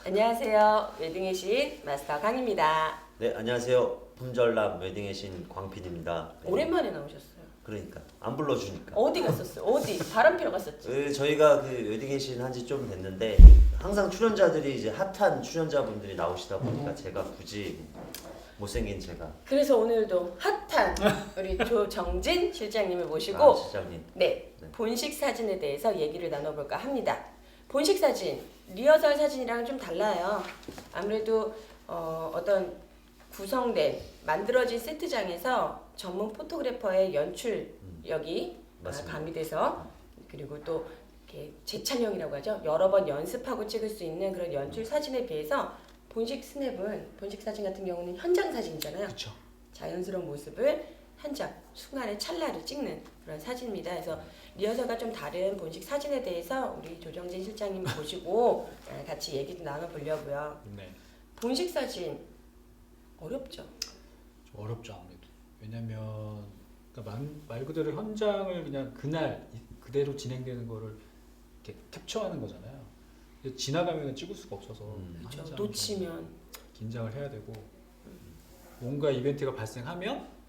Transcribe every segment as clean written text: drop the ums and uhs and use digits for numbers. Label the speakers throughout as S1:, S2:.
S1: 안녕하세요. 웨딩의 시인 마스터 강입니다.
S2: 네, 안녕하세요. 품절남 웨딩의 신 광PD입니다.
S1: 오랜만에 나오셨어요.
S2: 그러니까 안 불러주니까.
S1: 어디 갔었어요? 어디? 바람 피러 갔었지?
S2: 저희가 그 웨딩의 신 한지 좀 됐는데 항상 출연자들이 이제 핫한 출연자분들이 나오시다 보니까 제가 굳이 못생긴 제가
S1: 그래서 오늘도 핫한 우리 조정진 실장님을 모시고
S2: 실장님.
S1: 네, 본식 사진에 대해서 얘기를 나눠볼까 합니다. 본식 사진, 리허설 사진이랑 좀 달라요. 아무래도 어떤 구성된 만들어진 세트장에서 전문 포토그래퍼의 연출력이
S2: 맞습니다.
S1: 가미돼서 그리고 또 이렇게 재촬영이라고 하죠. 여러 번 연습하고 찍을 수 있는 그런 연출 사진에 비해서 본식 사진 같은 경우는 현장 사진이잖아요.
S3: 그렇죠.
S1: 자연스러운 모습을 현장 순간의 찰나를 찍는 그런 사진입니다. 그래서 리허설과 좀 다른 본식 사진에 대해서 우리 조정진 실장님 모시고 같이 얘기도 나눠보려고요.
S3: 네.
S1: 본식 사진 어렵죠?
S3: 좀 어렵죠 아무래도. 왜냐면 그러니까 말 그대로 현장을 그냥 그날 그대로 진행되는 거를 이렇게 캡처하는 거잖아요. 근데 지나가면 찍을 수가 없어서
S1: 그렇죠.
S3: 항상
S1: 놓치면
S3: 좀 긴장을 해야 되고 뭔가 이벤트가 발생하면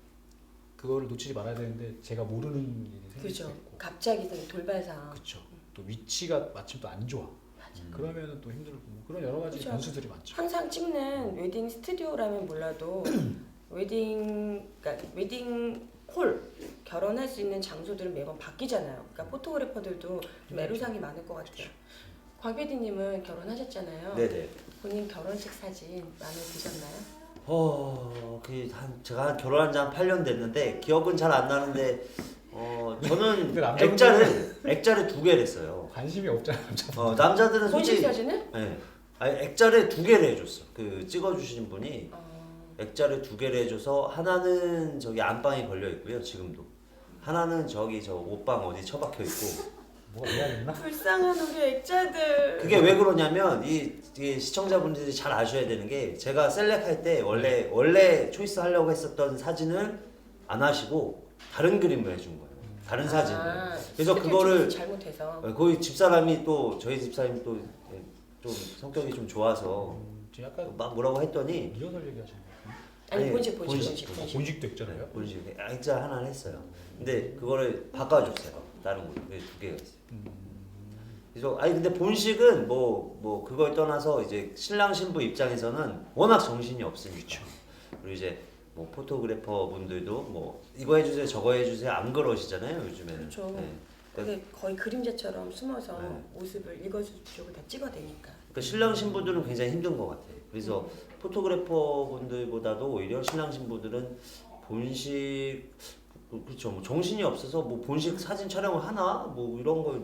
S3: 그거를 놓치지 말아야 되는데 제가 모르는 일이 생길 수도
S1: 그죠.
S3: 있고.
S1: 갑자기 돌발상.
S3: 그렇죠. 또 위치가 마침 또 안 좋아.
S1: 맞아.
S3: 그러면은 또 힘들고 뭐 그런 여러 가지
S1: 그죠.
S3: 변수들이 많죠.
S1: 항상 찍는 웨딩 스튜디오라면 몰라도 그러니까 웨딩 홀 결혼할 수 있는 장소들은 매번 바뀌잖아요. 그러니까 포토그래퍼들도 좀 애로사항이 많을 것 같아요. 광 PD님은 결혼하셨잖아요.
S2: 네네.
S1: 본인 결혼식 사진 마음에 드셨나요?
S2: 제가 결혼한 지 한 8년 됐는데 기억은 잘 안 나는데 저는
S3: 근데 남자분들은
S2: 액자를 2개를 했어요.
S3: 관심이 없잖아요.
S2: 남자들은
S1: 본식
S2: 솔직히
S1: 사진을?
S2: 네. 아니, 액자를 2개를 해줬어. 그 찍어주신 분이 액자를 2개를 해줘서 하나는 저기 안방에 걸려 있고요. 지금도 하나는 저기 저 옷방 어디 처박혀 있고.
S3: 뭐가 미안했나?
S1: 불쌍한 우리 액자들.
S2: 그게 왜 그러냐면 이 시청자분들이 잘 아셔야 되는 게 제가 셀렉할 때 원래 초이스 하려고 했었던 사진을 안 하시고 다른 그림을 해준 거예요. 다른 사진을. 그래서 그거를
S1: 잘못해서.
S2: 거기 집사람이 또 저희 집사람이 또 좀 성격이 좀 좋아서
S3: 저 약간
S2: 막 뭐라고 했더니
S3: 리허설 얘기하시는 거
S1: 아니
S2: 아니,
S1: 본식.
S3: 본식도 있잖아요.
S2: 본식 액자 하나 했어요. 근데 그거를 바꿔줬어요. 다른 걸로. 2개가 있어요. 그래서 근데 본식은 뭐 그걸 떠나서 이제 신랑 신부 입장에서는 워낙 정신이 없으니까. 그리고 이제 뭐 포토그래퍼 분들도 뭐 이거 해주세요 저거 해주세요 안 그러시잖아요 요즘에는.
S1: 그렇죠.
S2: 네.
S1: 근데 거의 그림자처럼 숨어서
S2: 네.
S1: 모습을 읽어주고 다 찍어대니까.
S2: 그러니까 신랑 신부들은 굉장히 힘든 것 같아요. 그래서 포토그래퍼 분들보다도 오히려 신랑 신부들은 본식 그렇죠. 뭐 정신이 없어서 뭐 본식 사진 촬영을 하나 뭐 이런 걸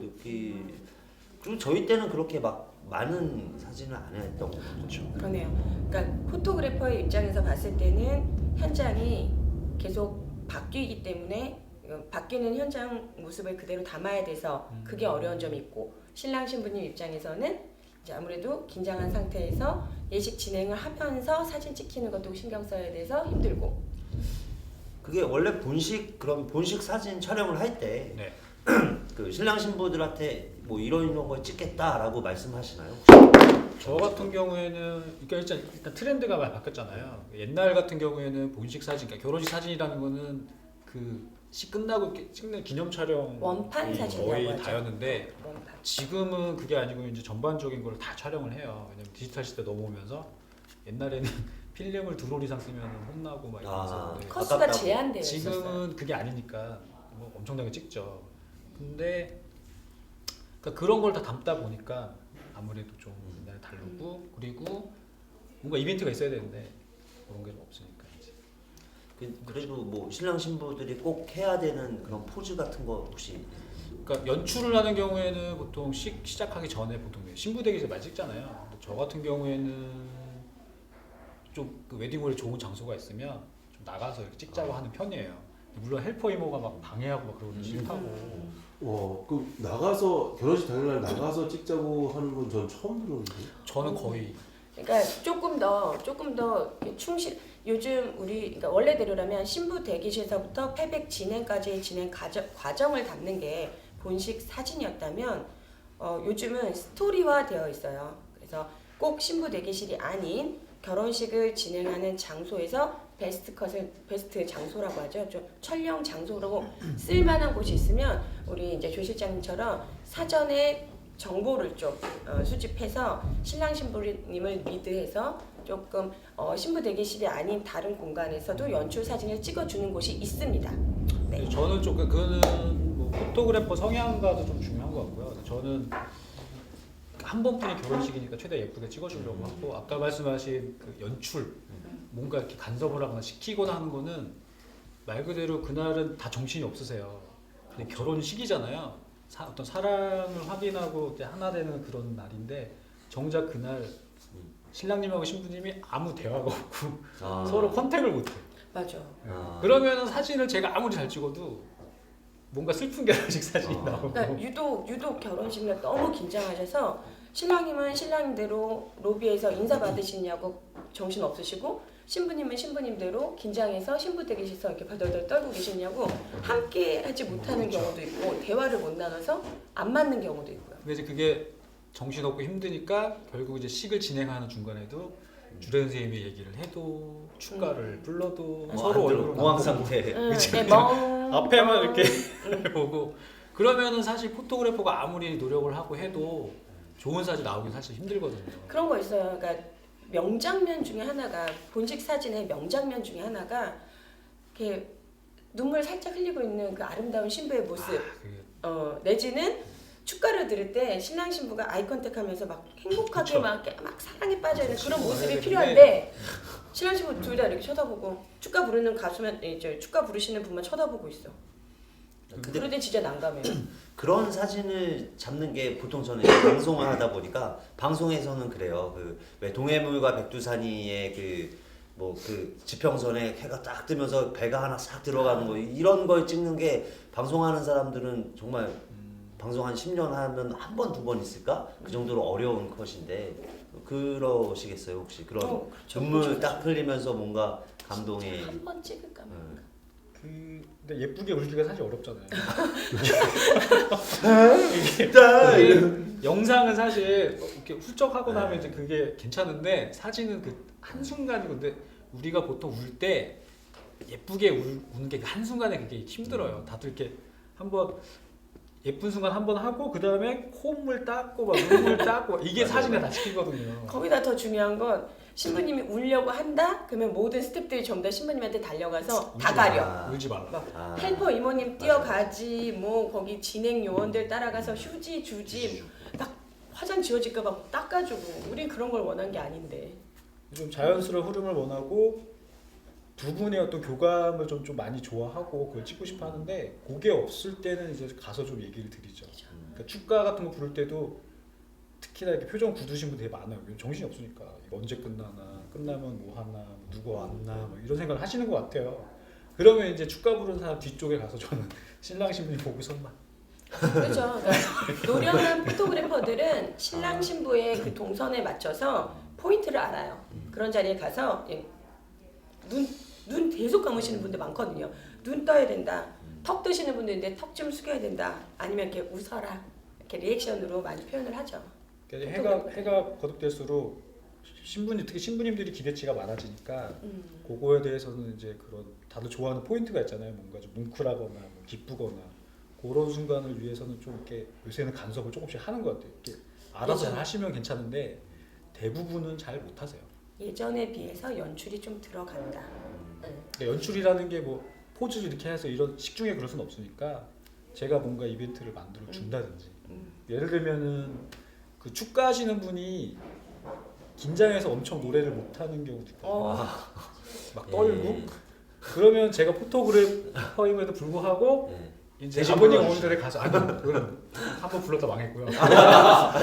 S2: 그리고 저희 때는 그렇게 막 많은 사진을 안 했던 것 같죠.
S1: 그러네요. 그러니까 포토그래퍼의 입장에서 봤을 때는 현장이 계속 바뀌기 때문에 바뀌는 현장 모습을 그대로 담아야 돼서 그게 어려운 점이 있고 신랑 신부님 입장에서는 이제 아무래도 긴장한 상태에서 예식 진행을 하면서 사진 찍히는 것도 신경 써야 돼서 힘들고.
S2: 그게 원래 본식 사진 촬영을 할 때
S3: 네.
S2: 그 신랑 신부들한테 뭐 이런 걸 찍겠다라고 말씀하시나요?
S3: 저 같은 경우에는 그러니까 일단 트렌드가 많이 바뀌었잖아요. 옛날 같은 경우에는 본식 사진, 그러니까 결혼식 사진이라는 거는 그 시 끝나고 이렇게 찍는 기념 촬영
S1: 원판 사진이라고
S3: 거의
S1: 하죠.
S3: 다였는데
S1: 원판.
S3: 지금은 그게 아니고 이제 전반적인 걸 다 촬영을 해요. 왜냐면 디지털 시대 넘어오면서 옛날에는 필름을 2롤 이상 쓰면 혼나고 막 이러면서
S1: 컷수가
S2: 아깝다고.
S1: 제한되어 있었어요.
S3: 지금은 그게 아니니까 뭐 엄청나게 찍죠. 근데 그러니까 그런 걸 다 담다 보니까 아무래도 좀 옛날에 다르고 그리고 뭔가 이벤트가 있어야 되는데 그런 게 좀 없으니까 이제.
S2: 그래도 뭐 신랑 신부들이 꼭 해야 되는 그런 포즈 같은 거 혹시
S3: 그러니까 연출을 하는 경우에는 보통 시작하기 전에 보통 신부 댁에서 많이 찍잖아요. 근데 저 같은 경우에는 좀그 웨딩홀에 좋은 장소가 있으면 좀 나가서 이렇게 찍자고 하는 편이에요. 물론 헬퍼 이모가 막 방해하고 막 그러는 싫다고.
S4: 그 나가서 결혼식 당일날 나가서 찍자고 하는 건 전 처음 들었는데.
S3: 저는 거의
S1: 그러니까 조금 더 이렇게 충실. 요즘 그러니까 원래대로라면 신부 대기실에서부터 패백 진행까지의 진행 과정을 담는 게 본식 사진이었다면 요즘은 스토리화 되어 있어요. 그래서 꼭 신부 대기실이 아닌 결혼식을 진행하는 장소에서 베스트 장소라고 하죠. 좀 촬영 장소라고 쓸만한 곳이 있으면 우리 이제 조 실장님처럼 사전에 정보를 좀 수집해서 신랑 신부님을 리드해서 조금 신부 대기실이 아닌 다른 공간에서도 연출 사진을 찍어주는 곳이 있습니다. 네.
S3: 저는 좀 그거는 뭐 포토그래퍼 성향과도 좀 중요한 것 같고요. 저는 한 번뿐인 결혼식이니까 최대 예쁘게 찍어주려고 하고 아까 말씀하신 그 연출 뭔가 이렇게 간섭을 하거나 시키거나 하는 거는 말 그대로 그날은 다 정신이 없으세요. 근데 결혼식이잖아요. 어떤 사랑을 확인하고 이제 하나 되는 그런 날인데 정작 그날 신랑님하고 신부님이 아무 대화가 없고 서로 컨택을 못해.
S1: 맞아.
S3: 그러면은 사진을 제가 아무리 잘 찍어도 뭔가 슬픈 결혼식 사진이 나오고.
S1: 그러니까 유독 결혼식날 너무 긴장하셔서 신랑님은 신랑님대로 로비에서 인사 받으시냐고 정신 없으시고 신부님은 신부님대로 긴장해서 신부 대기실에서 이렇게 벌벌 떨고 계시냐고 함께 하지 못하는 경우도 있고 대화를 못 나눠서 안 맞는 경우도 있고요.
S3: 근데 이제 그게 정신없고 힘드니까 결국 이제 식을 진행하는 중간에도 주례 선생님이 얘기를 해도 축가를 불러도 서로 얼굴을
S2: 공황
S3: 안
S2: 상태.
S1: 네, 멍
S3: 앞에만 이렇게 보고 그러면은 사실 포토그래퍼가 아무리 노력을 하고 해도 좋은 사진 나오기 사실 힘들거든요.
S1: 그런 거 있어요. 그러니까 명장면 중에 하나가 본식 사진의 명장면 중에 하나가 이렇게 눈물 살짝 흘리고 있는 그 아름다운 신부의 모습. 내지는 축가를 들을 때 신랑 신부가 아이 컨택하면서 막 행복하게
S3: 그쵸.
S1: 막 사랑에 빠져 있는 그런 모습이
S3: 네,
S1: 필요한데 신랑 신부 둘 다 이렇게 쳐다보고 축가 부르는 가수면 이제 축가 부르시는 분만 쳐다보고 있어.
S2: 근데
S1: 그럴 땐 진짜 난감해요.
S2: 그런 사진을 잡는 게 보통 저는 방송을 하다 보니까 방송에서는 그래요. 그 왜 동해물과 백두산이의 그 지평선에 해가 딱 뜨면서 배가 하나 싹 들어가는 거 이런 걸 찍는 게 방송하는 사람들은 정말 방송 한 10년 하면 한 번, 두 번 있을까? 그 정도로 어려운 컷인데 그러시겠어요 혹시 그런
S1: 그렇죠.
S2: 눈물 딱 흘리면서 뭔가 감동의
S1: 한 번 찍을까 말까.
S3: 근데 예쁘게 울기가 사실 어렵잖아요. 이게 영상은 사실 이렇게 훌쩍하거나 하면 이제 그게 괜찮은데 사진은 그 한순간이고 근데 우리가 보통 울 때 예쁘게 우는 게 그 한순간에 그게 힘들어요. 다들 이렇게 한번 예쁜 순간 한번 하고 그 다음에 콧물 닦고 막 눈물 닦고 이게 사진에 다 찍히거든요.
S1: 거기다 더 중요한 건 신부님이 울려고 한다? 그러면 모든 스태프들이 전부 다 신부님한테 달려가서 다 가려.
S3: 울지 말라.
S1: 헬퍼 이모님 뛰어가지 뭐 거기 진행 요원들 따라가서 휴지 주지 딱 화장 지워질까 봐 닦아주고 우린 그런 걸 원한 게 아닌데.
S3: 좀 자연스러운 흐름을 원하고 두 분의 어떤 교감을 좀 많이 좋아하고 그걸 찍고 싶어 하는데 그게 없을 때는 이제 가서 좀 얘기를 드리죠. 그러니까 축가 같은 거 부를 때도 특히나 이렇게 표정 굳으신 분 되게 많아요. 정신이 없으니까 이거 언제 끝나나 끝나면 뭐 하나 누구 왔나 뭐 이런 생각을 하시는 것 같아요. 그러면 이제 축가 부르는 사람 뒤쪽에 가서 저는 신랑 신부님 보고서만
S1: 그렇죠. 그러니까 노련한 포토그래퍼들은 신랑 신부의 그 동선에 맞춰서 포인트를 알아요. 그런 자리에 가서 눈 계속 감으시는 분들 많거든요. 눈 떠야 된다. 턱 뜨시는 분들인데 턱 좀 숙여야 된다. 아니면 이렇게 웃어라. 이렇게 리액션으로 많이 표현을 하죠.
S3: 그러니까 해가 거듭될수록 특히 신부님들이 기대치가 많아지니까 그거에 대해서는 이제 그런 다들 좋아하는 포인트가 있잖아요. 뭔가 좀 뭉클하거나 뭐 기쁘거나 그런 순간을 위해서는 좀 이렇게 요새는 간섭을 조금씩 하는 것 같아요. 이렇게 알아서 잘 하시면 괜찮은데 대부분은 잘 못하세요.
S1: 예전에 비해서 연출이 좀 들어간다.
S3: 그러니까 연출이라는 게 뭐 포즈를 이렇게 해서 이런 식중에 그럴 수는 없으니까 제가 뭔가 이벤트를 만들어 준다든지 예를 들면은 그 축가하시는 분이 긴장해서 엄청 노래를 못하는 경우도 있거든요. 막 떨고 그러면 제가 포토그래퍼임에도 불구하고 이제
S2: 대신
S3: 아버님
S2: 불러주시죠.
S3: 어머니들에 가서 그건 한번 불렀다 망했고요.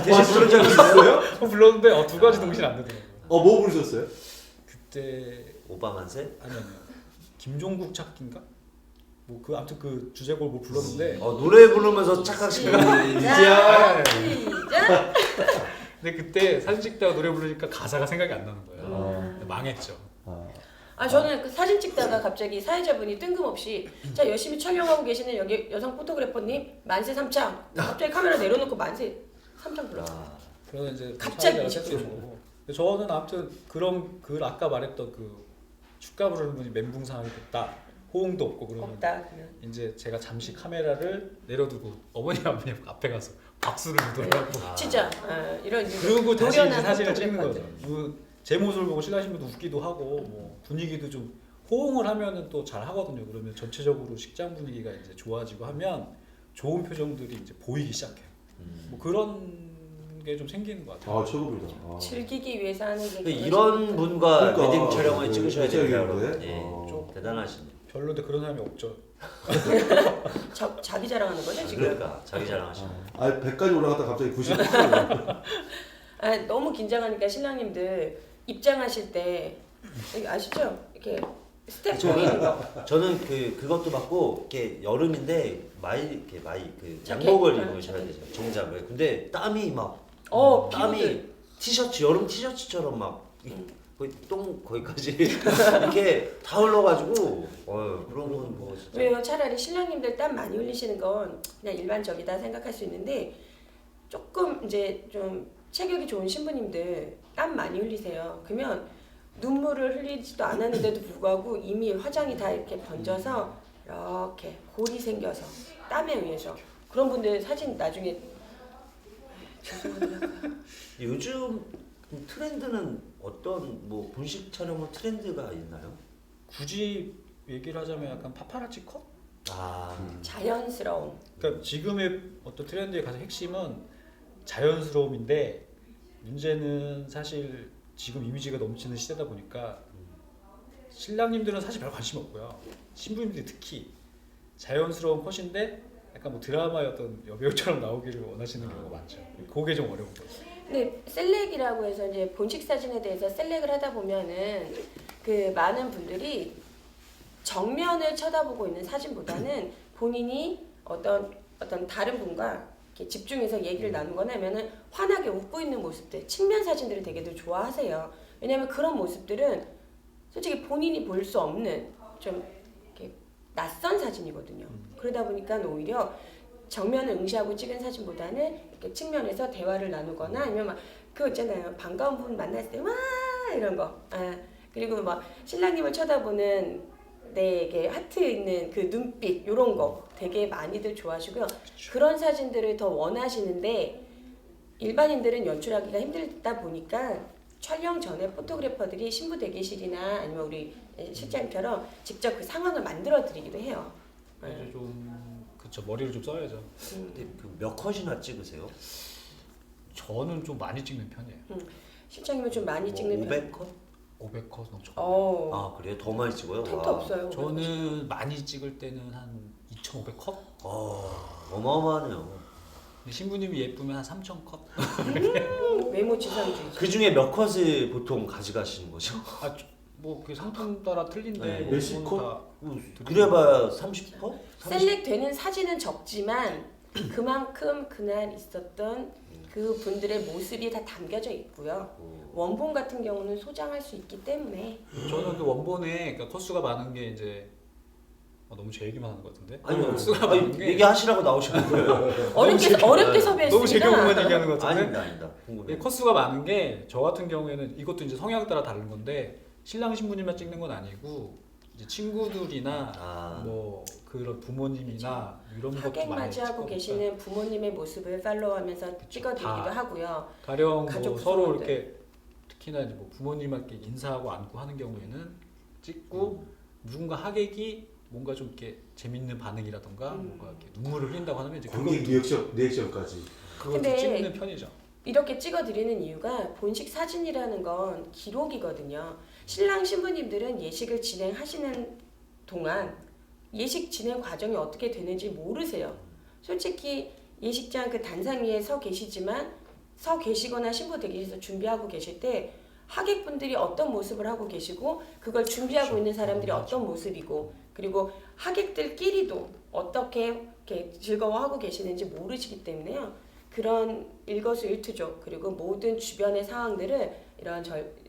S2: 대신 부른 적이 있어요?
S3: 한번 불렀는데 두 가지 동시에 안 되더라고요.
S4: 뭐 부르셨어요?
S3: 그때
S2: 오빠만세?
S3: 아니요. 김종국 찾기인가? 뭐 그 아무튼 그 주제곡을 뭐 불렀는데
S2: 노래 부르면서 착각시키는
S1: 시작!
S3: 근데 그때 사진 찍다가 노래 부르니까 가사가 생각이 안 나는 거예요. 망했죠.
S1: 저는 그 사진 찍다가 갑자기 사회자분이 뜬금없이 자 열심히 촬영하고 계시는 여기 여성 포토그래퍼님 만세 삼창 갑자기 카메라 내려놓고 만세 삼창 불렀어요.
S3: 그러면 이제
S1: 갑자기
S3: 사회자가
S1: 20분.
S3: 셋을 보고 저는 아무튼 그런 그 아까 말했던 그 축가 부르는 분이 멘붕 상황이 됐다. 호응도 없고 그러면
S1: 없다 그러면.
S3: 이제 제가 잠시 카메라를 내려두고 어머니 아버님 앞에 가서 박수를 주더라고.
S2: 아.
S1: 진짜 이런
S3: 그리고 다시 이제
S1: 노련한
S3: 사진을 찍는 거죠.
S1: 포토그래퍼들.
S3: 제 모습을 보고 신랑신부도 웃기도 하고 뭐 분위기도 좀 호응을 하면은 또 잘 하거든요. 그러면 전체적으로 식장 분위기가 이제 좋아지고 하면 좋은 표정들이 이제 보이기 시작해요. 뭐 그런 게 좀 생기는 것 같아요.
S4: 아 최고입니다. 아.
S1: 즐기기 위해서 하는 게
S2: 이런 분과
S4: 그러니까.
S2: 웨딩 촬영을 찍으셔야 돼요.
S4: 찍어야겠는데?
S2: 예,
S4: 어.
S2: 대단하시네.
S3: 별로인데 그런 사람이 없죠.
S1: 자기 자랑하는 거죠 지금.
S2: 그러니까 자기 자랑하시네.
S4: 아 100까지 올라갔다 갑자기 90.
S1: 너무 긴장하니까 신랑님들 입장하실 때 이거 아시죠? 이렇게 스텝 보이는 거.
S2: 저는 그것도 받고 이렇게 여름인데 그
S1: 자켓.
S2: 양복을
S1: 아,
S2: 입으셔야
S1: 자켓.
S2: 되죠. 정장을. 근데 땀이 막
S1: 피부들.
S2: 땀이 티셔츠 여름 티셔츠처럼 막 거의 똥 거기까지 이렇게 다 흘러가지고 그런 건 뭐 진짜.
S1: 왜요? 차라리 신랑님들 땀 많이 흘리시는 건 그냥 일반적이다 생각할 수 있는데 조금 이제 좀 체격이 좋은 신부님들 땀 많이 흘리세요. 그러면 눈물을 흘리지도 않았는데도 불구하고 이미 화장이 다 이렇게 번져서 이렇게 골이 생겨서 땀에 의해서 그런 분들 사진 나중에 죄송합니다.
S2: 요즘 트렌드는 어떤 뭐 분식 촬영은 트렌드가 있나요?
S3: 굳이 얘기를 하자면 약간 파파라치 컷?
S2: 아,
S1: 자연스러움.
S3: 그러니까 지금의 어떤 트렌드의 가장 핵심은 자연스러움인데 문제는 사실 지금 이미지가 넘치는 시대다 보니까 신랑님들은 사실 별 관심 없고요. 신부님들이 특히 자연스러운 컷인데 약간 뭐 드라마의 어떤 여배우처럼 나오기를 원하시는 경우가 많죠. 그게 좀 어려운 거죠.
S1: 근데 셀렉이라고 해서 이제 본식 사진에 대해서 셀렉을 하다 보면은 그 많은 분들이 정면을 쳐다보고 있는 사진보다는 본인이 어떤 다른 분과 이렇게 집중해서 얘기를 나누거나 하면은 환하게 웃고 있는 모습들, 측면 사진들을 되게들 좋아하세요. 왜냐하면 그런 모습들은 솔직히 본인이 볼 수 없는 좀 이렇게 낯선 사진이거든요. 그러다 보니까 오히려 정면을 응시하고 찍은 사진보다는 이렇게 측면에서 대화를 나누거나 아니면 막 그거 있잖아요. 반가운 분 만났을 때 와 이런 거. 그리고 막 신랑님을 쳐다보는 내게 하트 있는 그 눈빛 이런 거 되게 많이들 좋아하시고요. 그런 사진들을 더 원하시는데 일반인들은 연출하기가 힘들다 보니까 촬영 전에 포토그래퍼들이 신부 대기실이나 아니면 우리 실장님처럼 직접 그 상황을 만들어 드리기도 해요.
S3: 이제 좀 그쵸, 머리를 좀 써야죠.
S2: 근데 몇 컷이나 찍으세요?
S3: 저는 좀 많이 찍는 편이에요.
S1: 실장님은 좀 많이
S2: 뭐
S1: 찍는 편.
S2: 500컷?
S3: 500컷 넘죠.
S2: 아 그래요? 더 많이 찍어요?
S1: 택도
S2: 와.
S1: 없어요.
S3: 저는 많이 찍을 때는 한 2,500컷?
S2: 어마어마하네요.
S3: 신부님이 예쁘면 한 3,000컷?
S1: 외모 지상주의.
S2: 그 중에 몇 컷을 보통 가져가시는 거죠?
S3: 뭐그 상품 따라 틀린데
S2: 네.
S3: 뭐
S4: 몇십
S3: 그건
S4: 컷?
S3: 다
S2: 그래봐야 30컷?
S1: 셀렉 되는 사진은 적지만 그만큼 그날 있었던 그 분들의 모습이 다 담겨져 있고요. 원본 같은 경우는 소장할 수 있기 때문에
S3: 저는 그 원본에 그러니까 컷수가 많은 게 이제 너무 제 얘기만 하는 것 같은데
S2: 아니요.
S3: 컷수가 많은 게
S2: 얘기하시라고 나오신 거예요.
S1: 어렵게 섭외했습니다.
S3: 너무 제 경우만 얘기하는 것 같은데
S2: 아닙니다, 아닙니다. 궁금해요.
S3: 컷수가 많은 게 저 같은 경우에는 이것도 이제 성향 따라 다른 건데 신랑 신부님만 찍는 건 아니고 이제 친구들이나 뭐 그런 부모님이나 이런 것도
S1: 하객
S3: 많이
S1: 맞이하고
S3: 찍거든요.
S1: 계시는 부모님의 모습을 팔로우하면서 찍어드리기도
S3: 다.
S1: 하고요.
S3: 가령
S1: 가족
S3: 뭐 서로
S1: 구성원들.
S3: 이렇게 특히나 이제 뭐 부모님한테 인사하고 안고 하는 경우에는 찍고 누군가 하객이 뭔가 좀 이렇게 재밌는 반응이라던가 뭔가 이렇게 눈물을 흘린다고 하면 이제
S4: 관객 리액션까지.
S3: 그것도
S1: 근데
S3: 찍는 편이죠.
S1: 이렇게 찍어드리는 이유가 본식 사진이라는 건 기록이거든요. 신랑 신부님들은 예식을 진행하시는 동안 예식 진행 과정이 어떻게 되는지 모르세요. 솔직히 예식장 그 단상 위에 서 계시거나 신부 대기실에서 준비하고 계실 때 하객분들이 어떤 모습을 하고 계시고 그걸 준비하고 있는 사람들이 어떤 모습이고 그리고 하객들끼리도 어떻게 이렇게 즐거워하고 계시는지 모르시기 때문에요. 그런 일거수일투족 그리고 모든 주변의 상황들을 이런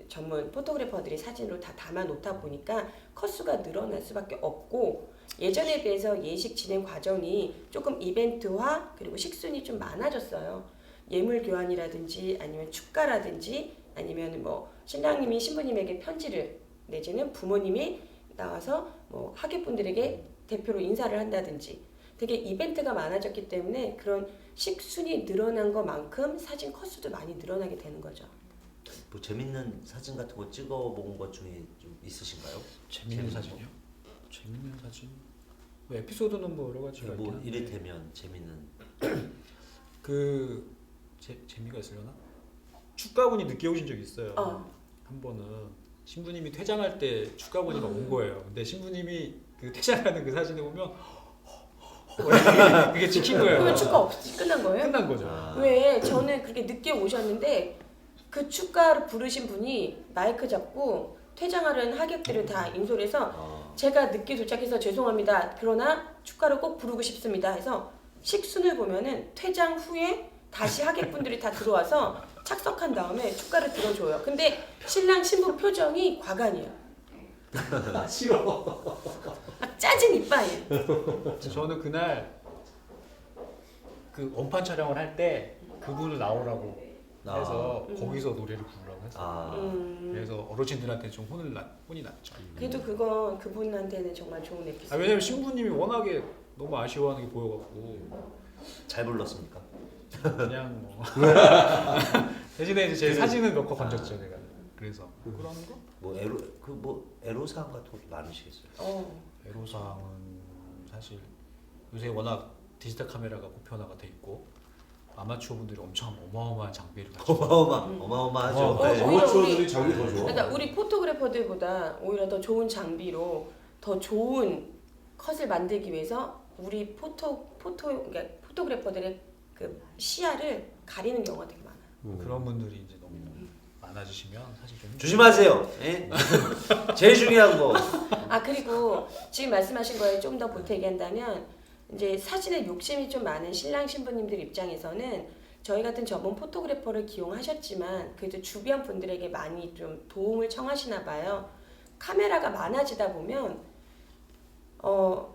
S1: 전문 포토그래퍼들이 사진으로 다 담아 놓다 보니까 컷수가 늘어날 수밖에 없고 예전에 비해서 예식 진행 과정이 조금 이벤트화 그리고 식순이 좀 많아졌어요. 예물 교환이라든지 아니면 축가라든지 아니면 뭐 신랑님이 신부님에게 편지를 내지는 부모님이 나와서 뭐 하객분들에게 대표로 인사를 한다든지 되게 이벤트가 많아졌기 때문에 그런 식순이 늘어난 것만큼 사진 컷수도 많이 늘어나게 되는 거죠.
S2: 뭐 재밌는 사진 같은 거 찍어본 것 중에 좀 있으신가요?
S3: 재밌는 사진이요? 재밌는 사진? 뭐 에피소드는 뭐 여러 가지가
S2: 뭐
S3: 있긴 한데
S2: 이를테면 재밌는
S3: 그 재미가 있으려나? 축가분이 늦게 오신 적이 있어요. 한 번은 신부님이 퇴장할 때 축가분이가 온 거예요. 근데 신부님이 그 퇴장하는 그 사진에 보면 그게 찍힌 거예요.
S1: 그러면 축가 없이 끝난 거예요?
S3: 끝난 거죠.
S1: 왜 저는 그렇게 늦게 오셨는데 그 축가를 부르신 분이 마이크 잡고 퇴장하려는 하객들을 다 인솔해서 제가 늦게 도착해서 죄송합니다. 그러나 축가를 꼭 부르고 싶습니다. 해서 식순을 보면은 퇴장 후에 다시 하객분들이 다 들어와서 착석한 다음에 축가를 들어줘요. 근데 신랑 신부 표정이 과간이에요.
S4: 싫어.
S1: 막 짜증 이빠이.
S3: 저는 그날 그 원판 촬영을 할 때 그분을 나오라고 해서 거기서 노래를 부르라고 했어요. 그래서 어르신들한테 좀 혼이 났죠.
S1: 그래도 그건 그분한테는 정말 좋은 에피소드.
S3: 왜냐면 신부님이 워낙에 너무 아쉬워하는 게 보여갖고
S2: 잘 불렀습니까?
S3: 그냥 뭐 대신에 이제 제 사진을 몇 컷 건졌죠 내가. 그래서 그런 거?
S2: 뭐 애로사항 같은 것도 많으시겠어요?
S3: 애로사항은 사실 요새 워낙 디지털 카메라가 보편화가 돼 있고 아마추어 분들이 엄청 어마어마한 장비를 가지고
S2: 어마어마하죠. 네.
S4: 아마추어들이 장비 더 좋아.
S1: 그러니까 우리 포토그래퍼들보다 오히려 더 좋은 장비로 더 좋은 컷을 만들기 위해서 우리 그러니까 포토그래퍼들의 그 시야를 가리는 경우가 되게 많아요.
S3: 그런 분들이 이제 너무 많아지시면 사실 좀
S2: 조심하세요. 예? 제일 중요한 거.
S1: 그리고 지금 말씀하신 거에 좀 더 보태기한다면 이제 사진에 욕심이 좀 많은 신랑 신부님들 입장에서는 저희 같은 전문 포토그래퍼를 기용하셨지만 그래도 주변 분들에게 많이 좀 도움을 청하시나 봐요. 카메라가 많아지다 보면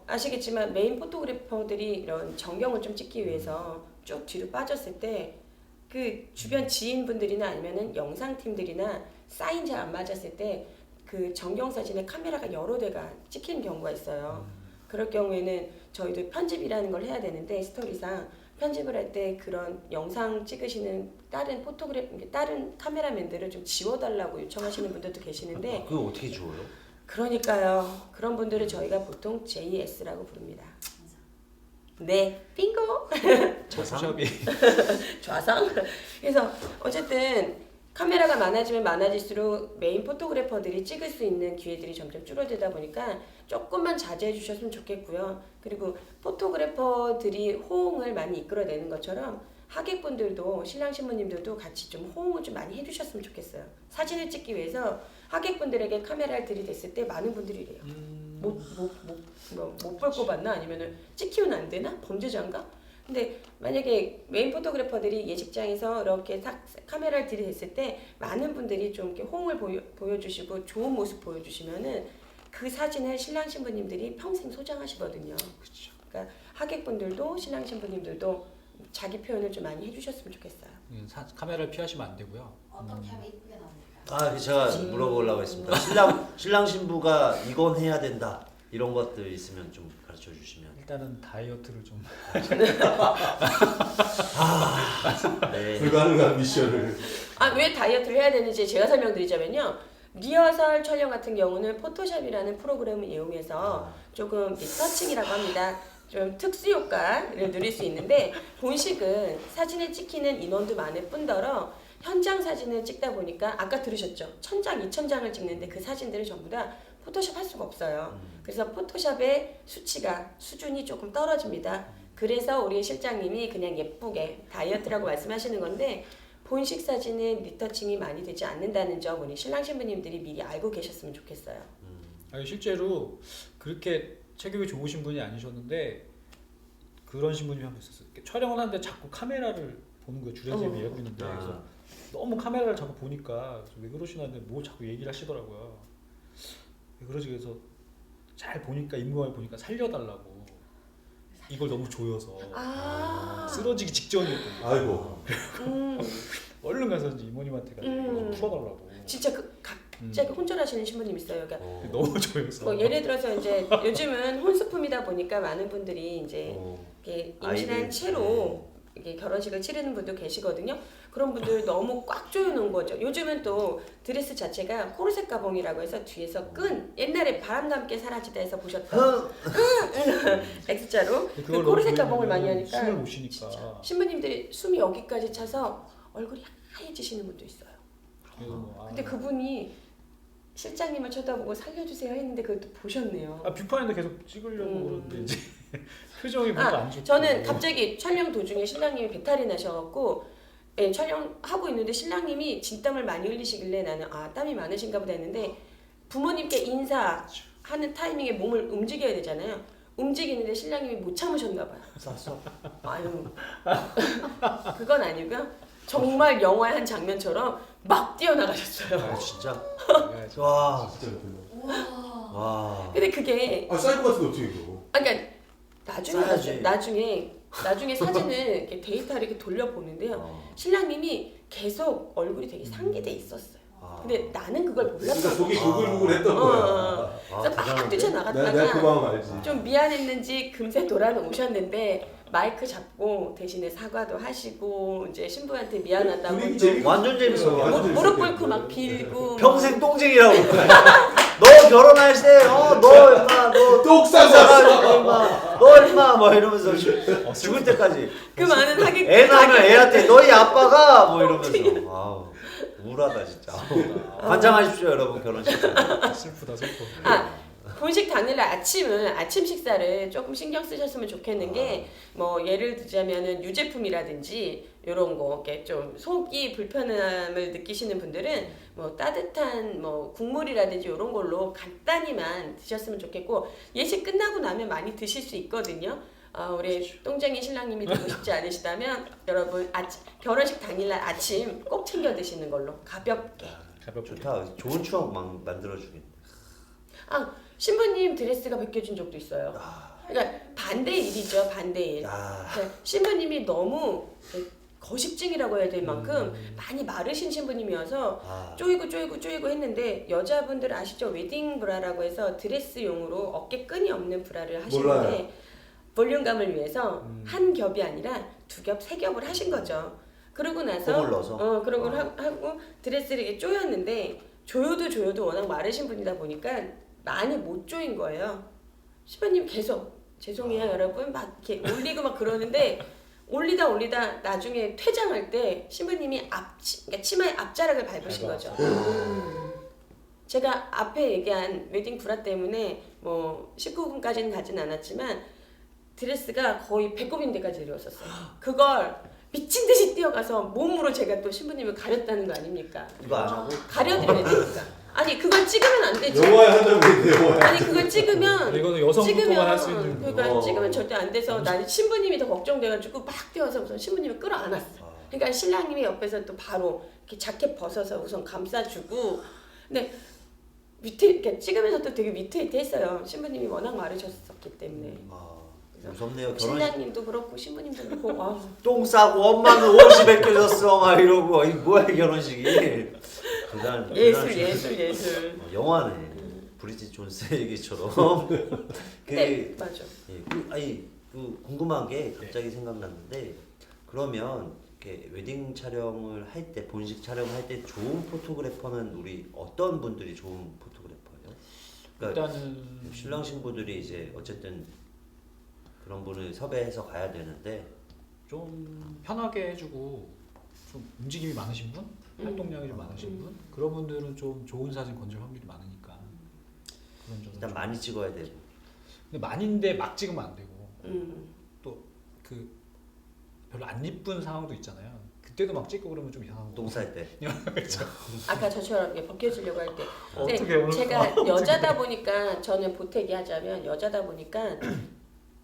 S1: 아시겠지만 메인 포토그래퍼들이 이런 전경을 좀 찍기 위해서 쭉 뒤로 빠졌을 때 그 주변 지인분들이나 아니면은 영상팀들이나 사인 잘 안 맞았을 때 그 전경 사진에 카메라가 여러 대가 찍히는 경우가 있어요. 그럴 경우에는 저희도 편집이라는 걸 해야 되는데 스토리상 편집을 할 때 그런 영상 찍으시는 다른 카메라맨들을 좀 지워달라고 요청하시는 분들도 계시는데
S2: 그거 어떻게 지워요?
S1: 그러니까요. 그런 분들을 저희가 보통 JS라고 부릅니다. 네, 빙고.
S3: 포토샵이
S1: 좌상. 그래서 어쨌든 카메라가 많아지면 많아질수록 메인 포토그래퍼들이 찍을 수 있는 기회들이 점점 줄어들다 보니까 조금만 자제해 주셨으면 좋겠고요. 그리고 포토그래퍼들이 호응을 많이 이끌어내는 것처럼 하객분들도 신랑 신부님들도 같이 좀 호응을 좀 많이 해주셨으면 좋겠어요. 사진을 찍기 위해서 하객분들에게 카메라를 들이댔을 때 많은 분들이 이래요. 못 볼 거 봤나? 아니면은 찍히면 안 되나? 범죄자인가? 근데 만약에 메인 포토그래퍼들이 예식장에서 이렇게 카메라를 들이댔을 때 많은 분들이 좀 이렇게 호응을 보여주시고 좋은 모습 보여주시면은 그 사진을 신랑 신부님들이 평생 소장하시거든요.
S3: 그렇죠.
S1: 그러니까 하객분들도 신랑 신부님들도 자기 표현을 좀 많이 해주셨으면 좋겠어요.
S3: 카메라를 피하시면 안 되고요.
S5: 어떻게 하면 이쁘게 나올까?
S2: 제가 물어보려고 했습니다. 신랑 신부가 이건 해야 된다 이런 것들 있으면 좀 가르쳐 주시면.
S3: 일단은 다이어트를 좀
S2: 네.
S4: 불가능한 미션을.
S1: 왜 다이어트를 해야 되는지 제가 설명드리자면요. 리허설 촬영 같은 경우는 포토샵이라는 프로그램을 이용해서 조금 리터칭이라고 합니다. 좀 특수 효과를 누릴 수 있는데 본식은 사진을 찍히는 인원도 많을 뿐더러 현장 사진을 찍다 보니까 아까 들으셨죠? 1000장, 2000장을 찍는데 그 사진들을 전부 다 포토샵 할 수가 없어요. 그래서 포토샵의 수준이 조금 떨어집니다. 그래서 우리 실장님이 그냥 예쁘게 다이어트라고 말씀하시는 건데 본식 사진은 리터칭이 많이 되지 않는다는 점 우리 신랑 신부님들이 미리 알고 계셨으면 좋겠어요.
S3: 실제로 그렇게 체격이 좋으신 분이 아니셨는데 그런 신부님이 한 분 있었어요. 촬영을 하는데 자꾸 카메라를 보는 거예요. 주례집이 일하고 있는데 그래서 너무 카메라를 자꾸 보니까 왜 그러시나 했는데 뭐 자꾸 얘기를 하시더라고요. 왜 그러지? 그래서 잘 보니까 인물을 보니까 살려달라고 이걸 너무 조여서 쓰러지기 직전이었거든요.
S4: 아이고.
S3: 얼른 가서 이제 이모님한테 가서 풀어달라고.
S1: 진짜 갑자기 혼절하시는 신부님 있어요. 그러니까
S3: 너무 좋아서.
S1: 뭐 예를 들어서 이제 요즘은 혼수품이다 보니까 많은 분들이 이제 이렇게 임신한
S2: 아이들.
S1: 채로 이게 결혼식을 치르는 분도 계시거든요. 그런 분들 너무 꽉 조여놓은 거죠. 요즘은 또 드레스 자체가 코르셋 가봉이라고 해서 뒤에서 끈 옛날에 바람과 함께 사라지다 해서 보셨던 X자로 그 코르셋 가봉을 많이 하니까
S3: 숨을 못 쉬니까.
S1: 신부님들이 숨이 여기까지 차서 얼굴이 하얘지시는 분도 있어요.
S3: 그래서 뭐,
S1: 근데 그분이 실장님을 쳐다보고 살려주세요 했는데 그것도 보셨네요.
S3: 뷰파인도 계속 찍으려고 그러는데 이제 표정이 뭔가 안 좋고.
S1: 저는 갑자기 촬영 도중에 신랑님이 배탈이 나셔갖고 예, 촬영하고 있는데 신랑님이 진땀을 많이 흘리시길래 나는 땀이 많으신가 보다 했는데 부모님께 인사하는 타이밍에 몸을 움직여야 되잖아요. 움직이는데 신랑님이 못 참으셨나 봐요.
S2: 쌌어.
S1: 아유 그건 아니고요. 정말 영화의 한 장면처럼 막 뛰어나가셨어요.
S2: 아 진짜.
S3: 네,
S2: 와.
S4: 진짜 별로.
S2: 와.
S1: 근데 그게
S4: 사이코 같은데 어떻게 이거?
S1: 그러니까 나중에
S2: 싸야지.
S1: 봤어요. 나중에 사진을 이렇게 데이터를 이렇게 돌려보는데요. 신랑님이 계속 얼굴이 되게 상기돼 있었어요. 근데 나는 그걸
S4: 그러니까
S1: 몰랐어.
S4: 속이 부글부글했던 거야.
S1: 그래서 막
S4: 내가 그
S1: 뛰쳐나갔다가
S4: 마음 알지.
S1: 좀 미안했는지 금세 돌아오셨는데 마이크 잡고 대신에 사과도 하시고 이제 신부한테 미안하다고
S4: 분위기
S1: 또
S4: 재밌게
S2: 완전 재밌어.
S4: 완전
S1: 무릎
S4: 재밌었겠네.
S1: 꿇고 막 빌고
S2: 평생 똥쟁이라고. 너 결혼할 때, 너 임마, 너
S4: 똥 싸서
S2: 임마, 너 임마, 뭐 이러면서 죽을 때까지.
S1: 그 많은 하객
S2: 애 낳으면 애한테 너희 아빠가 뭐 이러면서. 아우, 우울하다 진짜. 관장하십시오 여러분 결혼식.
S3: 슬프다 슬퍼.
S1: 본식 당일날 아침 식사를 조금 신경 쓰셨으면 좋겠는 게 뭐 예를 들자면은 유제품이라든지 이런 거 이렇게 좀 속이 불편함을 느끼시는 분들은 뭐 따뜻한 뭐 국물이라든지 이런 걸로 간단히만 드셨으면 좋겠고 예식 끝나고 나면 많이 드실 수 있거든요. 우리 똥쟁이 신랑님이 되고 싶지 않으시다면 여러분 결혼식 당일날 아침 꼭 챙겨 드시는 걸로 가볍게.
S2: 좋다. 좋은 추억 막 만들어주겠네.
S1: 신부님 드레스가 벗겨진 적도 있어요. 그러니까 반대의 일이죠, 반대의 일. 그러니까 신부님이 너무 거식증이라고 해야 될 만큼 많이 마르신 신부님이어서 쪼이고 했는데 여자분들 아시죠? 웨딩 브라라고 해서 드레스용으로 어깨 끈이 없는 브라를 하시는데
S4: 몰라요.
S1: 볼륨감을 위해서 한 겹이 아니라 두 겹, 세 겹을 하신 거죠. 그러고 나서
S2: 폼을 넣어서?
S1: 그러고 하고 드레스를 이렇게 조였는데 조여도 워낙 마르신 분이다 보니까 많이 못 조인 거예요. 신부님 계속 죄송해요 여러분 막 이렇게 올리고 막 그러는데 올리다 나중에 퇴장할 때 신부님이 그러니까 치마의 앞자락을 밟으신 거죠. 제가 앞에 얘기한 웨딩 브라 때문에 뭐 19분까지는 가진 않았지만 드레스가 거의 배꼽 인데까지 내려왔었어요. 그걸 미친 듯이 뛰어가서 몸으로 제가 또 신부님을 가렸다는 거 아닙니까?
S2: 이거 안 하고?
S1: 가려드려야 되니까. 아니 그걸 찍으면 안 되지.
S4: 영화에 한 장면인데 영화에.
S1: 아니 그걸 찍으면
S3: 이거는 여성부터만 할 수 있는.
S1: 그러니까 찍으면 절대 안 돼서 나는 신부님이 더 걱정돼가지고 막 뛰어서 우선 신부님을 끌어안았어. 그러니까 신랑님이 옆에서 또 바로 이렇게 자켓 벗어서 우선 감싸주고. 근데 밑에 이렇게 찍으면서 또 되게 위태위태했어요. 신부님이 워낙 마르셨었기 때문에.
S2: 무섭네요.
S1: 신랑님도 그렇고 신부님도 그렇고.
S2: 똥 싸고 엄마는 옷이 벗겨졌어 막 이러고 이 뭐야 이 결혼식이. 대단.
S1: 예술.
S2: 영화네. 브리짓 존스 얘기처럼.
S1: 네 맞아.
S2: 궁금한 게 갑자기 생각났는데 그러면 이렇게 웨딩 촬영을 할 때 본식 촬영을 할 때 좋은 포토그래퍼는 우리 어떤 분들이 좋은 포토그래퍼예요? 그러니까
S3: 일단은
S2: 신랑 신부들이 이제 어쨌든 그런 분을 섭외해서 가야 되는데
S3: 좀 편하게 해주고 좀 움직임이 많으신 분, 활동량이 좀 많으신 분 그런 분들은 좀 좋은 사진 건질 확률이 많으니까 그런 점은
S2: 일단
S3: 좀.
S2: 많이 찍어야 되고.
S3: 근데 많이인데 막 찍으면 안 되고
S1: 음.
S3: 또 그 별로 안 이쁜 상황도 있잖아요. 그때도 막 찍고 그러면 좀 이상하고.
S2: 똥 쌀 때.
S3: 그렇죠.
S1: 아까 저처럼 이렇게 벗겨지려고 할 때.
S3: 어떻게 오늘
S1: 제가 여자다 보니까 저는 보태기 하자면 여자다 보니까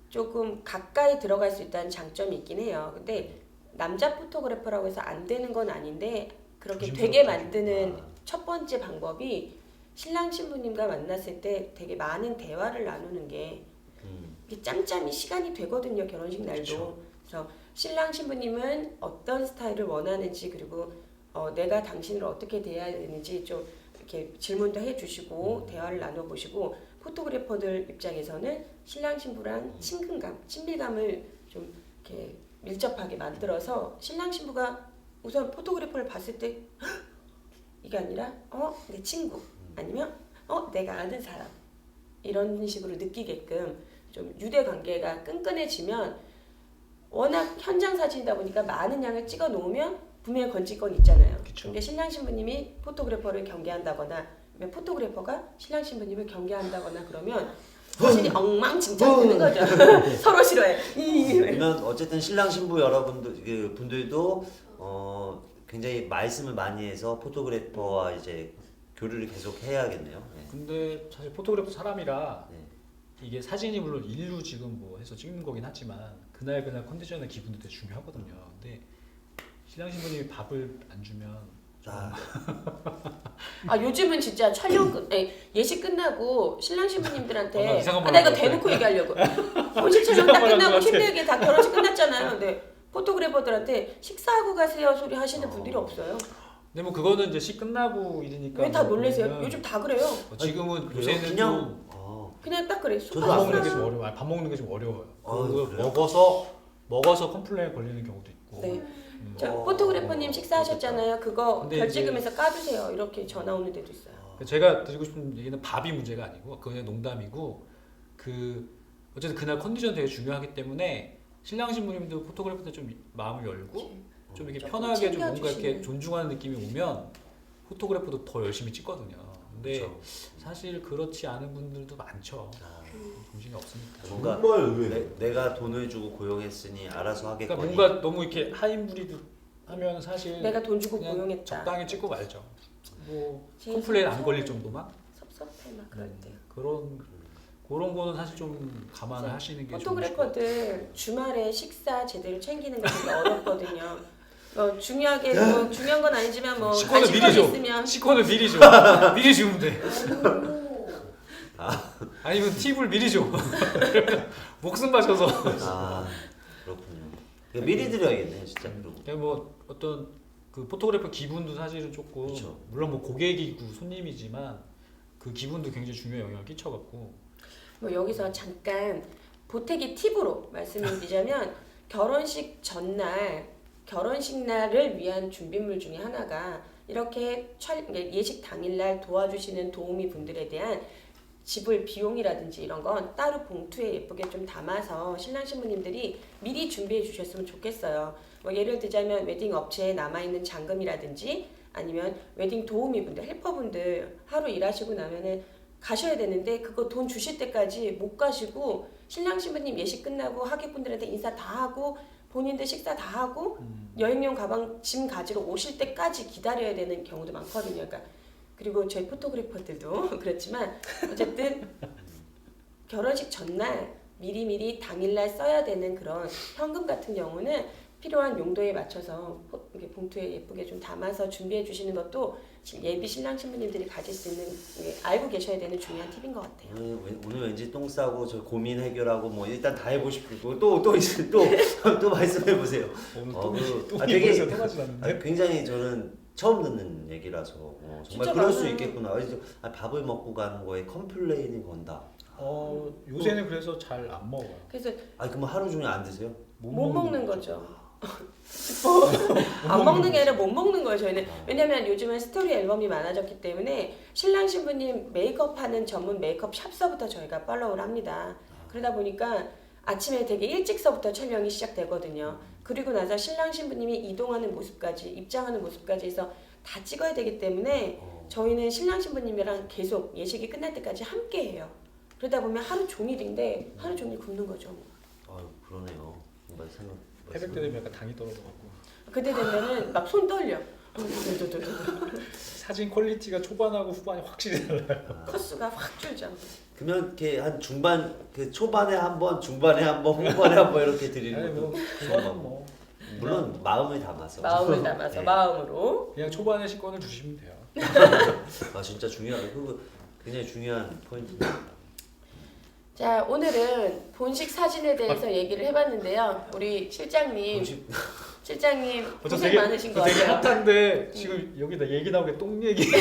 S1: 조금 가까이 들어갈 수 있다는 장점이 있긴 해요. 근데 남자 포토그래퍼라고 해서 안 되는 건 아닌데 그렇게 되게 만드는 첫 번째 방법이 신랑 신부님과 만났을 때 되게 많은 대화를 나누는 게 이게 짬짬이 시간이 되거든요. 결혼식 날도.
S2: 그쵸.
S1: 그래서 신랑 신부님은 어떤 스타일을 원하는지 그리고 내가 당신을 어떻게 대해야 되는지 좀 이렇게 질문도 해주시고 대화를 나눠보시고 포토그래퍼들 입장에서는 신랑 신부랑 친근감, 친밀감을 좀 이렇게 밀접하게 만들어서 신랑 신부가 우선 포토그래퍼를 봤을 때 이게 아니라 내 친구 아니면 내가 아는 사람 이런 식으로 느끼게끔 좀 유대 관계가 끈끈해지면 워낙 현장 사진이다 보니까 많은 양을 찍어 놓으면 분명히 건질 건 있잖아요.
S3: 그쵸.
S1: 근데 신랑 신부님이 포토그래퍼를 경계한다거나 아니면 포토그래퍼가 신랑 신부님을 경계한다거나 그러면 사진이 엉망진창이 되는 거죠. 서로 싫어해.
S2: 그러면 어쨌든 신랑 신부 여러분들 분들도 굉장히 말씀을 많이 해서 포토그래퍼와 이제 교류를 계속 해야겠네요. 네.
S3: 근데 사실 포토그래퍼 사람이라
S2: 네.
S3: 이게 사진이 물론 일로 지금 뭐 해서 찍는 거긴 하지만 그날 컨디션의 기분도 되게 중요하거든요. 근데 신랑 신부님이 밥을 안 주면
S1: 요즘은 진짜 예식 끝나고 신랑 신부님들한테
S3: 나 이상한 말
S1: 나 이거
S3: 하는 것
S1: 대놓고 얘기하려고 본식 촬영 다
S3: 이상한 말 하는
S1: 끝나고
S3: 것 같아.
S1: 힘들게 다 결혼식 끝났잖아요. 근데 포토그래퍼들한테 식사하고 가세요 소리 하시는 분들이 없어요.
S3: 근데 뭐 그거는 이제 시 끝나고 일이니까
S1: 왜 다
S3: 뭐
S1: 놀래세요?
S3: 그러면
S1: 요즘 다 그래요.
S3: 지금은
S2: 그래요?
S3: 요새는
S2: 그냥
S1: 그냥 딱 그래.
S2: 저도
S3: 밥
S2: 안
S3: 먹는 게
S2: 그래요.
S3: 좀 어려워요. 밥 먹는 게 좀 어려워요.
S2: 그래요?
S3: 그리고 먹어서 컴플레인 걸리는 경우도 있고.
S1: 네. 포토그래퍼님 식사하셨잖아요. 그거
S3: 근데
S1: 결제금에서 까주세요. 이렇게 전화 오는 데도 있어요.
S3: 제가 드리고 싶은 얘기는 밥이 문제가 아니고 그냥 농담이고 어쨌든 그날 컨디션 되게 중요하기 때문에 신랑 신부님도 포토그래퍼한테 좀 마음을 열고 좀 이렇게
S1: 조금
S3: 편하게 좀 뭔가
S1: 챙겨주시는.
S3: 이렇게 존중하는 느낌이 오면 포토그래퍼도 더 열심히 찍거든요. 근데
S2: 그렇죠.
S3: 사실 그렇지 않은 분들도 많죠. 정신이 없으니까.
S2: 뭔가
S4: 정말 의외예요.
S2: 내가 돈을 주고 고용했으니 알아서 하겠거니.
S3: 그러니까 뭔가 너무 이렇게 하인부리도 하면 사실
S1: 내가 돈 주고
S3: 그냥
S1: 고용했다.
S3: 적당히 찍고 말죠. 뭐
S1: 제일
S3: 컴플레인 안
S1: 섭섭해.
S3: 걸릴 정도만
S1: 섭섭해 막 그럴 때.
S3: 그런 거는 사실 좀 감안을 하시는 게
S1: 포토그래퍼들 주말에 식사 제대로 챙기는 게 되게 어렵거든요. 중요한 건 아니지만 뭐
S3: 식권을
S1: 간식거리
S3: 미리 줘.
S1: 있으면
S3: 식권을 미리 줘. 미리 주면 돼. 아니면 팁을 미리 줘. 목숨 바쳐서.
S2: 그렇군요. 그러니까 미리 드려야겠네 진짜.
S3: 그냥 뭐 어떤 그 포토그래퍼 기분도 사실은 조금
S2: 그쵸.
S3: 물론 뭐 고객이고 손님이지만 그 기분도 굉장히 중요한 영향을 끼쳐갖고
S1: 뭐 여기서 잠깐 보태기 팁으로 말씀을 드리자면 결혼식 전날 결혼식 날을 위한 준비물 중에 하나가 이렇게 예식 당일날 도와주시는 도우미 분들에 대한 지불 비용이라든지 이런 건 따로 봉투에 예쁘게 좀 담아서 신랑 신부님들이 미리 준비해 주셨으면 좋겠어요. 뭐 예를 들자면 웨딩 업체에 남아있는 잔금이라든지 아니면 웨딩 도우미분들, 헬퍼분들 하루 일하시고 나면은 가셔야 되는데 그거 돈 주실 때까지 못 가시고 신랑 신부님 예식 끝나고 하객분들한테 인사 다 하고 본인들 식사 다 하고 여행용 가방 짐 가지러 오실 때까지 기다려야 되는 경우도 많거든요. 그러니까 그리고 저희 포토그래퍼들도 그렇지만 어쨌든 결혼식 전날 미리미리 당일날 써야 되는 그런 현금 같은 경우는 필요한 용도에 맞춰서 이렇게 봉투에 예쁘게 좀 담아서 준비해 주시는 것도 예비 신랑 신부님들이 가질 수 있는 알고 계셔야 되는 중요한 팁인 것 같아요.
S2: 오늘 왠지 똥 싸고 저 고민 해결하고 뭐 일단 다 해보시고 또 말씀해 보세요.
S3: 오늘
S2: 되게
S3: 통하지 않는데
S2: 굉장히 저는 처음 듣는 얘기라서 정말 그럴 수 있겠구나. 밥을 먹고 가는 거에 컴플레인이 건다.
S3: 요새는 그래서 잘 안 먹어요.
S1: 그래서
S2: 그럼 하루 종일 안 드세요?
S1: 못 먹는 거죠. 안 먹는 게 아니라 못 먹는 거예요 저희는. 왜냐면 요즘은 스토리 앨범이 많아졌기 때문에 신랑 신부님 메이크업하는 전문 메이크업 샵서부터 저희가 팔로우를 합니다. 그러다 보니까 아침에 되게 일찍서부터 촬영이 시작되거든요. 그리고 나서 신랑 신부님이 이동하는 모습까지 입장하는 모습까지 해서 다 찍어야 되기 때문에 저희는 신랑 신부님이랑 계속 예식이 끝날 때까지 함께 해요. 그러다 보면 하루 종일인데 하루 종일 굶는 거죠.
S2: 그러네요. 뭔가 생각.
S3: 새벽 때 되면 약간 당이 떨어져갖고
S1: 그때 되면은 막 손 떨려.
S3: 사진 퀄리티가 초반하고 후반이 확실히 달라요.
S1: 컷수가 확 줄죠.
S2: 그러면 이렇게 한 중반 초반에 한 번, 중반에 한 번, 후반에 한 번 이렇게 드리는
S3: 아니
S2: 것도
S3: 뭐 그거는 뭐
S2: 물론 마음을 담아서.
S1: 마음을 담아서
S2: 네.
S1: 마음으로.
S3: 그냥 초반에 식권을 주시면 돼요.
S2: 진짜 중요하다. 그거 굉장히 중요한 포인트입니다.
S1: 자, 오늘은 본식 사진에 대해서 얘기를 해봤는데요. 우리 실장님 실장님
S3: 저
S1: 고생
S3: 되게
S1: 많으신 것
S3: 되게
S1: 같아요.
S3: 핫한데 지금 여기다 얘기 나오게 똥 얘기,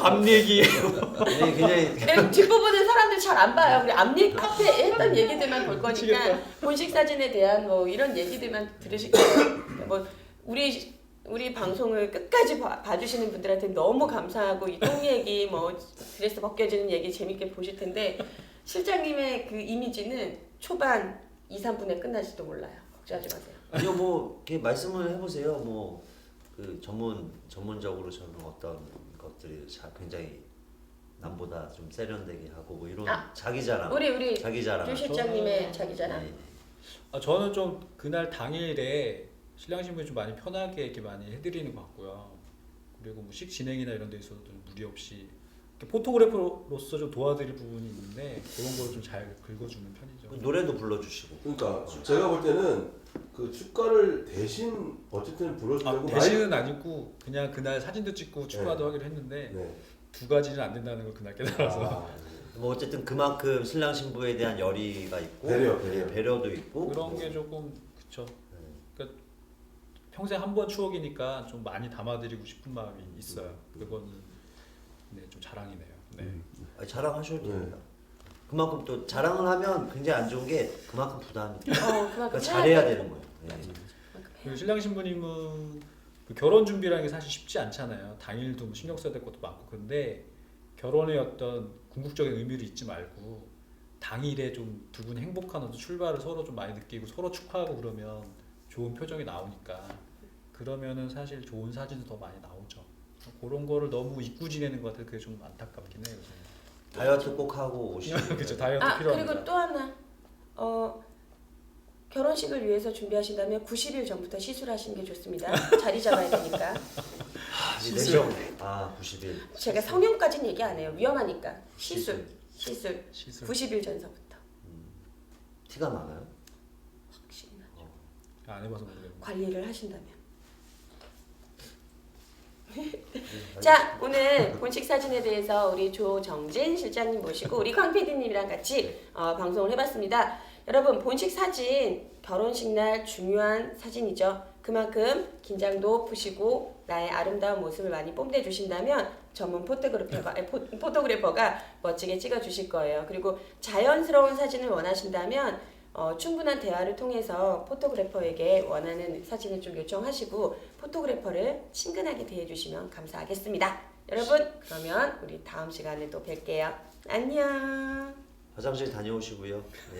S3: 밥 얘기.
S2: 굉장히
S1: 근데 뒷부분은 사람들 잘 안 봐요. 우리 앞얘 앞에 했던 얘기들만 볼 거니까
S3: 미치겠다.
S1: 본식 사진에 대한 뭐 이런 얘기들만 들으실 거예요. 뭐 우리 방송을 끝까지 봐주시는 분들한테 너무 감사하고 이 똥 얘기, 뭐 드레스 벗겨지는 얘기 재밌게 보실 텐데 실장님의 그 이미지는 초반 2, 3분에 끝날지도 몰라요. 걱정하지 마세요.
S2: 아니요 뭐 이렇게 말씀을 해보세요. 뭐 그 전문적으로 저는 어떤 것들이 굉장히 남보다 좀 세련되게 하고 뭐 이런 자기 자랑.
S1: 우리
S2: 자기 자랑.
S1: 주 실장님의 자기 자랑.
S2: 네.
S3: 저는 좀 그날 당일에 신랑 신부님 좀 많이 편하게 이렇게 많이 해드리는 것 같고요. 그리고 뭐 식 진행이나 이런 데 있어서도 무리 없이 포토그래퍼로서 좀 도와드릴 부분이 있는데 그런 거를 좀 잘 긁어주는 편이죠.
S2: 노래도 불러주시고.
S4: 그러니까 제가 볼 때는 그 축가를 대신 어쨌든 불러주려고
S3: 대신은 아니고 그냥 그날 사진도 찍고 축가도 하기로 했는데
S4: 네.
S3: 두 가지는 안 된다는 걸 그날 깨달아서
S2: 뭐 어쨌든 그만큼 신랑 신부에 대한 열의가 있고 배려도 있고
S3: 그런 게 조금 그쵸. 그러니까 평생 한 번 추억이니까 좀 많이 담아드리고 싶은 마음이 있어요. 그거는 네, 좀 자랑이네요. 네.
S2: 자랑하셔도 됩니다. 그만큼 또 자랑을 하면 굉장히 안 좋은 게 그만큼 부담이.
S1: 그만큼
S2: 그러니까 잘해야 되는 거예요. 네.
S3: 그 신랑 신부님은 그 결혼 준비라는 게 사실 쉽지 않잖아요. 당일도 뭐 신경 써야 될 것도 많고 그런데 결혼의 어떤 궁극적인 의미를 잊지 말고 당일에 좀 두 분이 행복한 어떤 출발을 서로 좀 많이 느끼고 서로 축하하고 그러면 좋은 표정이 나오니까 그러면은 사실 좋은 사진도 더 많이 나오죠. 그런 거를 너무 잊고 지내는 것 같아서 그게 좀 안타깝긴 해요.
S2: 다이어트 꼭 하고 오시고.
S3: 그렇죠. 다이어트 필요합니다.
S1: 그리고 또 하나 결혼식을 위해서 준비하신다면 90일 전부터 시술하시는 게 좋습니다. 자리 잡아야 되니까.
S2: 시술. 90일.
S1: 제가 성형까지는 얘기 안 해요. 위험하니까. 시술. 90일 전서부터.
S2: 티가 나나요?
S1: 확실히 나죠.
S3: 안 해봐서 모르겠는데.
S1: 관리를 하신다면. 자, 오늘 본식 사진에 대해서 우리 조정진 실장님 모시고 우리 광 PD님이랑 같이 방송을 해봤습니다. 여러분, 본식 사진 결혼식 날 중요한 사진이죠. 그만큼 긴장도 푸시고 나의 아름다운 모습을 많이 뽐내주신다면 전문 포토그래퍼가 멋지게 찍어주실 거예요. 그리고 자연스러운 사진을 원하신다면 충분한 대화를 통해서 포토그래퍼에게 원하는 사진을 좀 요청하시고 포토그래퍼를 친근하게 대해주시면 감사하겠습니다. 여러분, 그러면 우리 다음 시간에 또 뵐게요. 안녕.
S2: 화장실 다녀오시고요. 네.